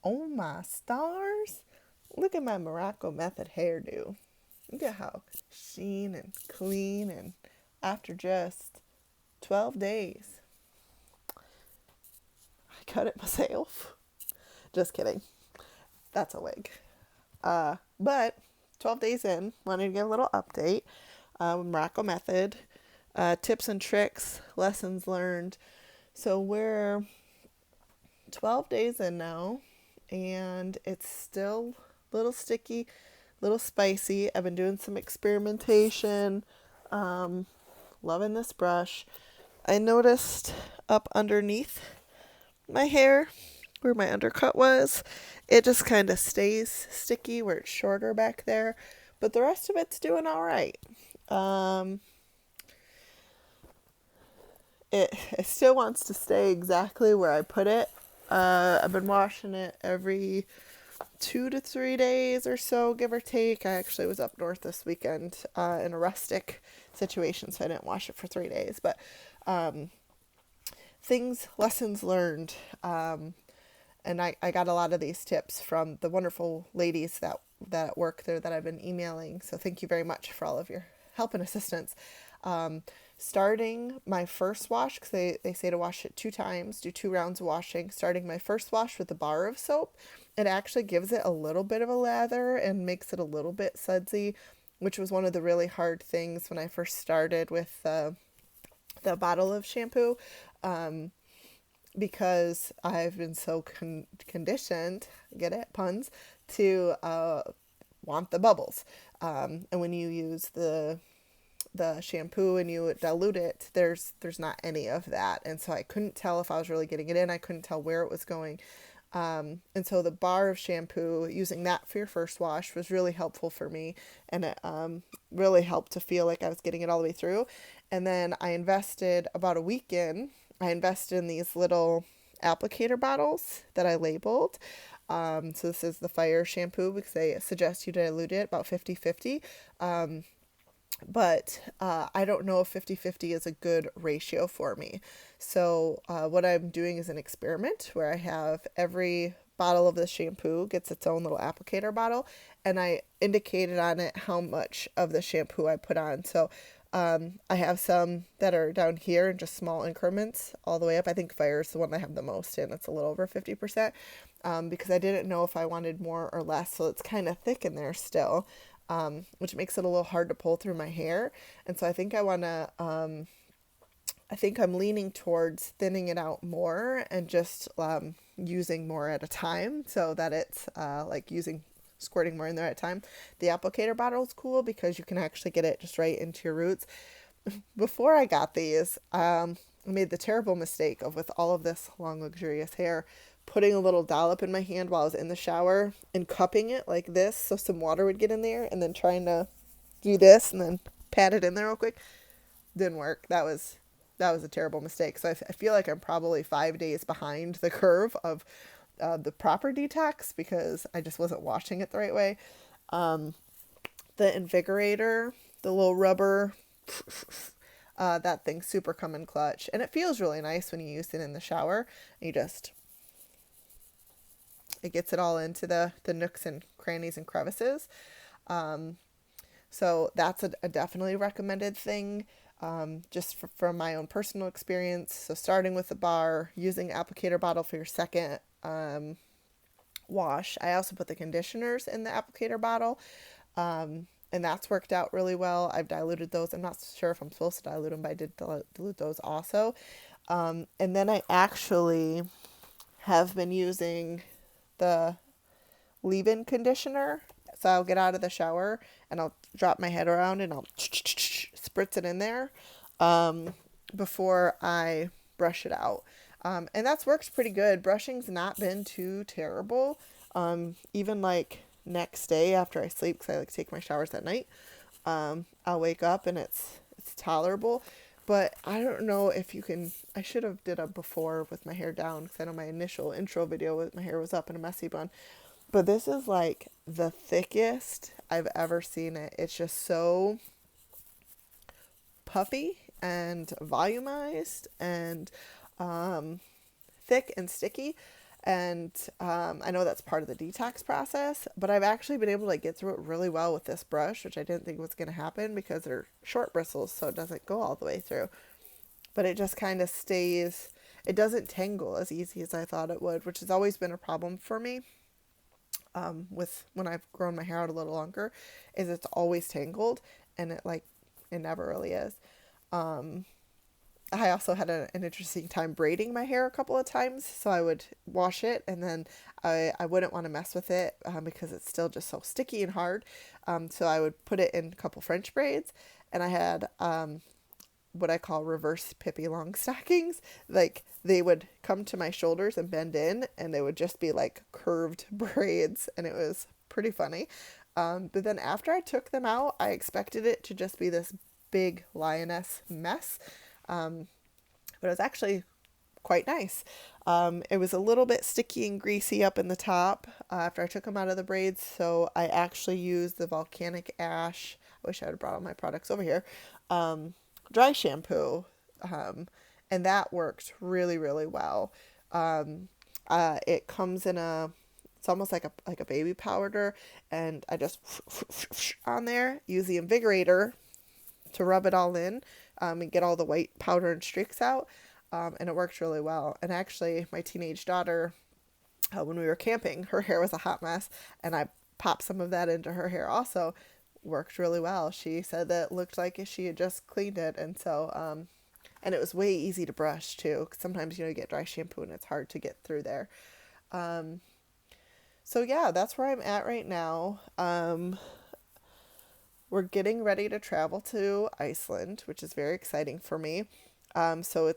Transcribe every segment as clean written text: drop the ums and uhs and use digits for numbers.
Oh my stars. Look at my Morocco Method hairdo. Look at how sheen and clean, and after just 12 days, I cut it myself. Just kidding. That's a wig. But 12 days in, wanted to give a little update. Morocco Method, tips and tricks, lessons learned. So we're 12 days in now, and it's still a little sticky, a little spicy. I've been doing some experimentation. Loving this brush. I noticed up underneath my hair, where my undercut was, it just kind of stays sticky where it's shorter back there. But the rest of it's doing all right. Um, it still wants to stay exactly where I put it. I've been washing it every 2 to 3 days or so, give or take. I actually was up north this weekend in a rustic situation, so I didn't wash it for 3 days. But um, lessons learned. And I got a lot of these tips from the wonderful ladies that work there that I've been emailing. So thank you very much for all of your help and assistance. Starting my first wash, because they say to wash it 2 times, do 2 rounds of washing. Starting my first wash with a bar of soap, it actually gives it a little bit of a lather and makes it a little bit sudsy, which was one of the really hard things when I first started with the bottle of shampoo. Because I've been so conditioned, get it, puns, to want the bubbles. And when you use the shampoo and you dilute it, there's not any of that. And so I couldn't tell if I was really getting it in. I couldn't tell where it was going. And so the bar of shampoo, using that for your first wash, was really helpful for me. And it really helped to feel like I was getting it all the way through. And then I invested about a week in. I invested in these little applicator bottles that I labeled. So this is the fire shampoo because they suggest you dilute it about 50-50. But I don't know if 50-50 is a good ratio for me. So what I'm doing is an experiment where I have every bottle of the shampoo gets its own little applicator bottle, and I indicated on it how much of the shampoo I put on. So I have some that are down here in just small increments all the way up. I think fire is the one I have the most in. It's a little over 50%, because I didn't know if I wanted more or less. So it's kind of thick in there still, which makes it a little hard to pull through my hair. And so I think I think I'm leaning towards thinning it out more and just using more at a time, so that it's like squirting more in there at a time. The applicator bottle is cool because you can actually get it just right into your roots. Before I got these, I made the terrible mistake of, with all of this long, luxurious hair, putting a little dollop in my hand while I was in the shower and cupping it like this so some water would get in there, and then trying to do this and then pat it in there real quick. Didn't work. That was a terrible mistake. So I feel like I'm probably 5 days behind the curve of the proper detox because I just wasn't washing it the right way. The Invigorator, the little rubber, that thing's super come in clutch. And it feels really nice when you use it in the shower. It gets it all into the nooks and crannies and crevices. So that's a definitely recommended thing. Just from my own personal experience. So starting with the bar, using applicator bottle for your second wash. I also put the conditioners in the applicator bottle, and that's worked out really well. I've diluted those. I'm not sure if I'm supposed to dilute them, but I did dilute those also. And then I actually have been using the leave-in conditioner. So I'll get out of the shower and I'll drop my head around and I'll spritz it in there before I brush it out. And that's worked pretty good. Brushing's not been too terrible. Even like next day after I sleep, because I like to take my showers at night, I'll wake up and it's tolerable. But I don't know if you can. I should have did a before with my hair down, because I know my initial intro video with my hair was up in a messy bun. But this is like the thickest I've ever seen it. It's just so puffy and volumized and thick and sticky. And I know that's part of the detox process, but I've actually been able to get through it really well with this brush, which I didn't think was going to happen because they're short bristles, so it doesn't go all the way through. But it just kind of stays, it doesn't tangle as easy as I thought it would, which has always been a problem for me with when I've grown my hair out a little longer, is it's always tangled, and it never really is. I also had an interesting time braiding my hair a couple of times. So I would wash it, and then I wouldn't want to mess with it because it's still just so sticky and hard. So I would put it in a couple French braids, and I had what I call reverse Pippi Longstockings. Like, they would come to my shoulders and bend in, and they would just be like curved braids, and it was pretty funny. But then after I took them out, I expected it to just be this big lioness mess. But it was actually quite nice. It was a little bit sticky and greasy up in the top after I took them out of the braids, so I actually used the volcanic ash. I wish I would have brought all my products over here. Dry shampoo, and that worked really, really well. It comes in it's almost like a baby powder, and I just on there, use the Invigorator to rub it all in and get all the white powder and streaks out. And it worked really well. And actually, my teenage daughter, when we were camping, her hair was a hot mess, and I popped some of that into her hair also. Worked really well. She said that it looked like she had just cleaned it. And so, and it was way easy to brush too. Sometimes, you get dry shampoo and it's hard to get through there. So yeah, that's where I'm at right now. We're getting ready to travel to Iceland, which is very exciting for me. So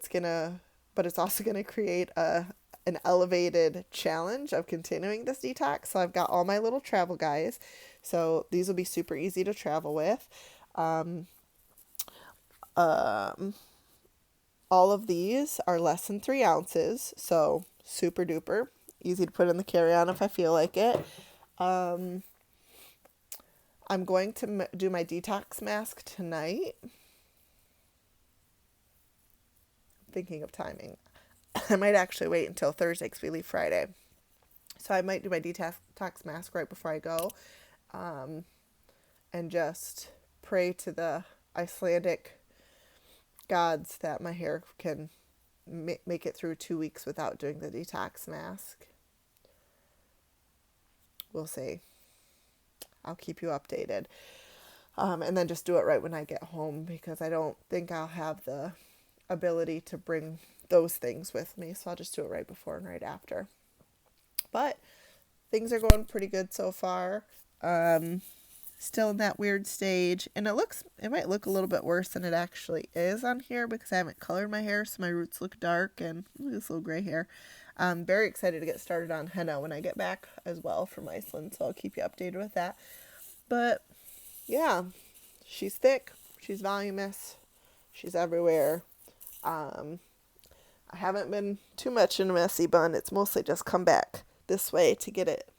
but it's also gonna create an elevated challenge of continuing this detox. So I've got all my little travel guys. So these will be super easy to travel with. All of these are less than 3 ounces. So super duper easy to put in the carry-on if I feel like it. I'm going to do my detox mask tonight. Thinking of timing. I might actually wait until Thursday because we leave Friday. So I might do my detox mask right before I go. And just pray to the Icelandic gods that my hair can make it through 2 weeks without doing the detox mask. We'll see. I'll keep you updated. And then just do it right when I get home, because I don't think I'll have the ability to bring those things with me. So I'll just do it right before and right after. But things are going pretty good so far. Still in that weird stage, and it might look a little bit worse than it actually is on here because I haven't colored my hair, so my roots look dark, and look at this little gray hair. I'm very excited to get started on henna when I get back as well from Iceland, so I'll keep you updated with that. But yeah, she's thick, she's voluminous, she's everywhere. I haven't been too much in a messy bun. It's mostly just come back this way to get it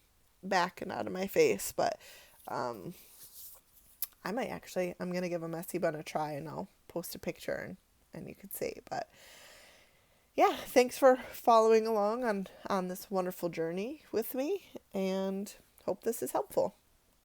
back and out of my face, but I'm going to give a messy bun a try, and I'll post a picture and you can see. But yeah, thanks for following along on this wonderful journey with me, and hope this is helpful.